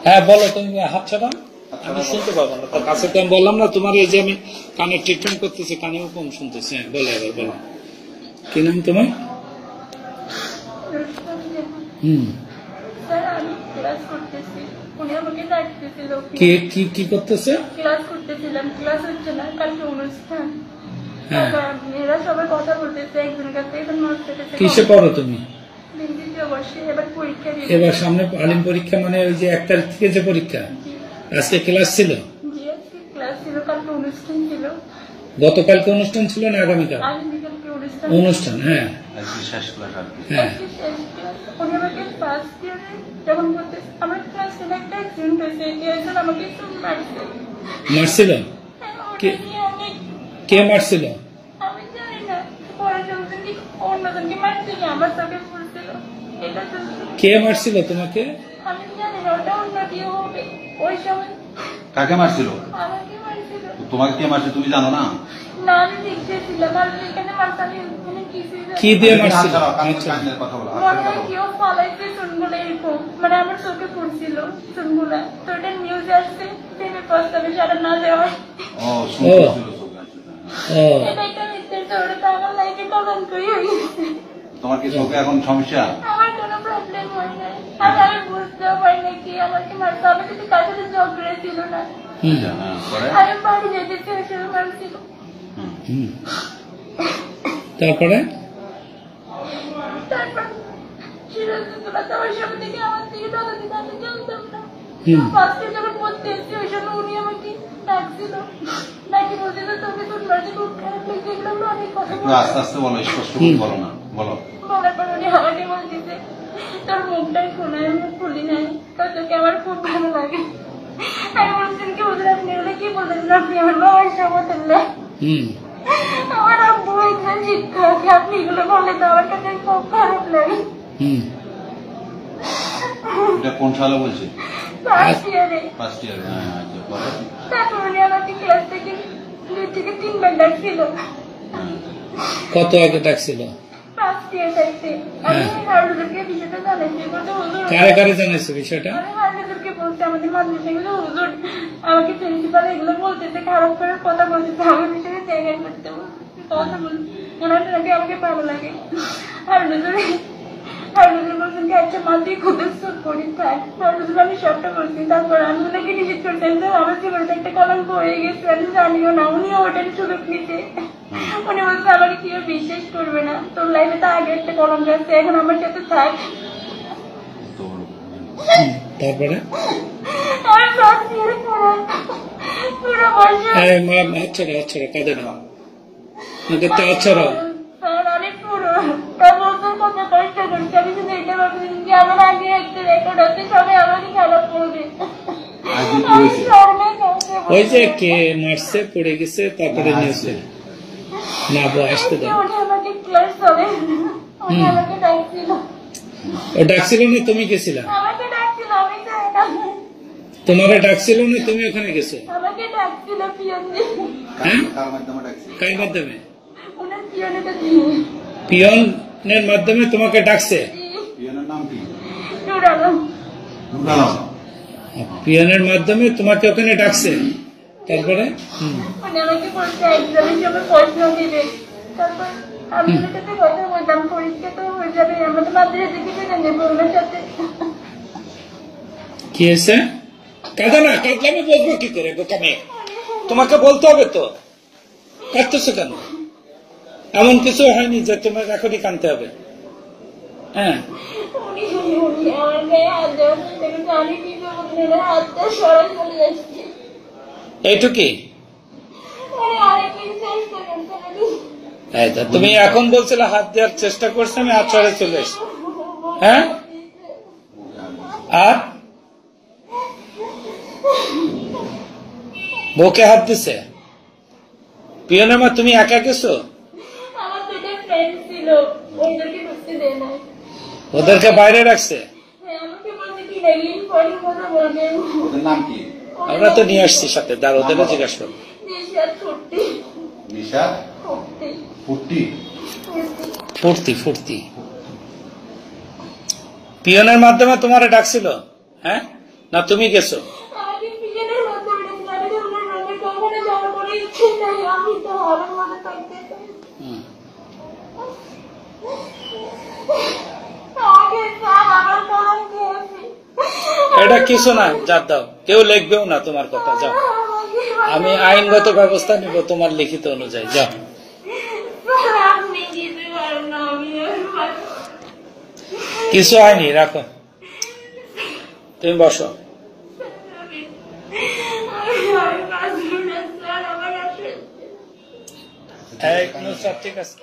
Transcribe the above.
হ্যাঁ বলো, তুমি হাত ছাড়া, আমি শুনতে পাবো না। তার কাছে তো আমি বললাম না তোমার, এই যে আমি কানে ট্রিটমেন্ট করতেছি, কানেও কম শুনতেছি। হ্যাঁ বলো, এবার বলো, কি নাম তোমার? কি করতেছে? ক্লাস করতেছিলাম, ক্লাস হচ্ছে না, কালকে অনুষ্ঠান। এরা সবাই কথা বলতেছে একজনের কাছে। কিসে পড়ো তুমি? এবার সামনে আলিম পরীক্ষা, মানে ওই যে 1 তারিখ থেকে যে পরীক্ষা, আজকে ক্লাস ছিল? ক্লাস ছিল, কালকে অনুষ্ঠান ছিল। গতকালকে অনুষ্ঠান ছিল না আগামীকাল অনুষ্ঠান? হ্যাঁ হ্যাঁ। উনি আমাকে ফার্স্ট ইয়ারে যখন বলতে আমার ক্লাস 10 একটা অ্যাক্সিডেন্ট হয়েছে, একজন আমাকে মারছে। মারছিল? কে মারছিল? আমি জানি না, পরে শুনছেন কি অন্যজনকে মারছে, আমার চোখে পড়ছিল। এটা তো কে মারছিল তোমাকে? আমি জানি না, ওটা অন্য কেউ হবে। ওই সময় কাকে মারছিল? আমাকে মারছিল। তোমাকে কে মারছে তুমি জানো না? না, আমি দেখতেছিলাম, আর এখানে মারছে, আমি ওখানে কিছুই জানি না। কি দিয়ে মারছিল? কথা বলো। মনে হয় কেউ ফালাইছে চুনগুলো, এরকম মানে আমার চোখে পড়ছিল চুনগুলা। তো এটা নিউজে আসছে, প্রেমে প্রস্তাবে সারা না যাওয়া। এটা একটা মিথ্যের চোরে, তো আমার লাইফে কলঙ্কই হয়ে গেছে। তোমার কি চোখে এখন সমস্যা? আমার কোনো প্রবলেম হয় নাই, আমি বুঝতেও পারি না কি আমাকে মারতে। আমি কিন্তু কার সাথে ঝগড়া ছিল না, আমি বাড়ি যেতে চেয়েছিল মারছিল। তারপরে তারপর সিরাজুদ্দৌলা তো ওই সময় থেকে আমার থেকে টাকা দিতে আমি জানতাম না। ফার্স্টে যখন পড়তে এসেছি ওই সময় উনি আমাকে ডাকছিল, ডাকি বলছিল তোকে তোর বাড়িতে খুব খারাপ লেগেছে, এগুলো অনেক কথা বলছে। আস্তে আস্তে বলো, স্পষ্ট বলো না, বলো। বলার পর উনি আমাকে বলতেছে তোর মুখটাই খোলা, মুখ খুলি নাই, তোকে আমার খুব ভালো লাগে। আমি বলছেন কি বলছেন আপনি, এগুলো কি বলতেছেন আপনি? আমার বাবার সমতুল্য, আমার আব্বু একজন শিক্ষক, আপনি এগুলো বললে তো আমার কাছে খুব খারাপ লাগে। এটা কোন সালে বলছে? ফার্স্ট ইয়ারে। ফার্স্ট ইয়ারে। তারপর উনি আমাকে ক্লাস থেকে 2 থেকে 3 বার ডাকছিল। কত আগে ডাকছিল? ফার্স্ট ইয়ার থাকতে আমি হারুদুরকে বিষয়টা জানাইছি, বলতে হুজুর কারে কারে জানাইছো বিষয়টা? আমি হারুদুরকে বলতে আমাদের মাদ্রাসা গুলো হুজুর আমাকে প্রিন্সিপাল এগুলো বলতেছে, খারাপ করে কথা বলতেছে, আমার বিষয়ে জায়গা করতে কথা বলছি, ওনার নাকি আমাকে ভালো লাগে। হারুদুর বলছেন যে একটা মাত্রই খুদের চোখ পড়ি থাক। হারুদুর আমি সবটা বলছি। তারপর আমি ওনাকে নিষেধ করতেন যে আমার জীবনটা একটা কলঙ্ক হয়ে গেছে, আমি জানিও না। উনিও ওটার সুযোগ নিতে, উনি বলছে আমাকে কেউ বিশ্বাস করবে না, তোর লাইফে তো আগে একটা কলঙ্ক আছে, এখন আমার সাথে থাক। তারপরে আমার সব ছেড়ে পুরো বছর কাঁদে না, তো আচ্ছা আমি পুরো বছর কত কষ্ট করছি। আমি শুধু এটা ভাবছি যে আমার আগে একটা রেকর্ড আছে, সবাই আমাকে খারাপ করবে। ওই যে কে মারছে, পড়ে গেছে, তারপরে নিয়েছে না আসতে দাও। আমাকে ক্লাস হবে, উনি আমাকে ডাকছিল। ও ডাকছিল না, তুমি গেছিলা? আমাকে ডাকছিল, আমি যাই না। তোমারে ডাকছিল না, তুমি ওখানে গেছো? আমাকে ডাকছিল পিয়ন দিয়ে। কার মাধ্যমে? ওনার পিয়নটা দিয়ে। পিয়নের মাধ্যমে তোমাকে ডাকছে? পিয়নের নাম কি? নূর আলম। পিয়নের মাধ্যমে তোমাকে ওখানে ডাকছে, তারপরে উনি আমাকে বলছে এক্সামের সময় প্রশ্ন দিবে। তারপর আমি ওনার সাথে কথা বলতাম, পরীক্ষা তো হয়ে যাবে, আমাদের মাদ্রাসা থেকে জেনে নেবো ওনার সাথে। কি হয়েছে? কাঁদো না, কাঁদলে আমি বলবো কি করে বোকামে? তোমাকে বলতে হবে তো, কাঁদতেছো কেন? এমন কিছু হয়নি যে তোমার এখনই কাঁদতে হবে। হ্যাঁ এইটুকি? তুমি এখন বলছিলে হাত দেওয়ার চেষ্টা করছে, আমি হাত ছড়ে চলে এসছি। হ্যাঁ, আর বুকে হাত দিছে পিয়নের মা? তুমি একা গেছো? ওদেরকে বাইরে রাখছে? আমরা তো নিয়ে আসছি সাথে, দাঁড় ওদেরও জিজ্ঞাসা করবো। ফুর্তি পিয়নের মাধ্যমে তোমারে ডাকছিল? হ্যাঁ, না তুমি গেছো? আমাকে পিছনের মধ্যে উঠেছিল, আমি তো ওনার রুমে কখনো যাওয়ার কোনো ইচ্ছে নাই, আমি তো হলের মধ্যে থাকতে চাই। হুম। আমাকে স্যার আমার কলম খেয়েছে। এটা কিছু না, যার দাও, কেউ লিখবেও না তোমার কথা, যাও। আমি আইনগত ব্যবস্থা নিব তোমার লিখিত অনুযায়ী, যাও। আপনি যেতে পারেন না, আমি কিছু হয়নি, রাখো, তুমি বসো। স্যার আমার আসলে নুসরাত, ঠিক আছে।